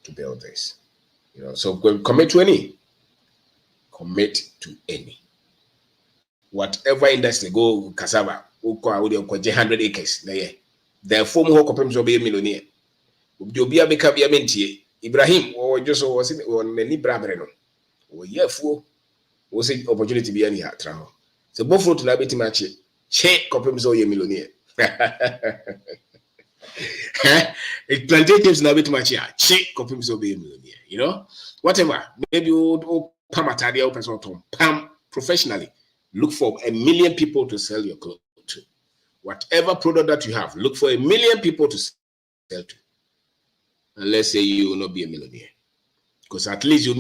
to build this. So commit to any. Commit to any. Whatever industry, go cassava, go 100 acres. The form who comes will be a millionaire. You'll be a big Ibrahim, or just was it on the Libra Breno. Or was it opportunity to be any travel. So both for to Labiti match it. Check copies or your millionaire. It plantations na bit much check copies of a millionaire. Whatever. Maybe you pam atadia person to pam professionally. Look for 1 million people to sell your clothes to. Whatever product that you have, look for 1 million people to sell to. And let's say you will not be a millionaire. Because at least you make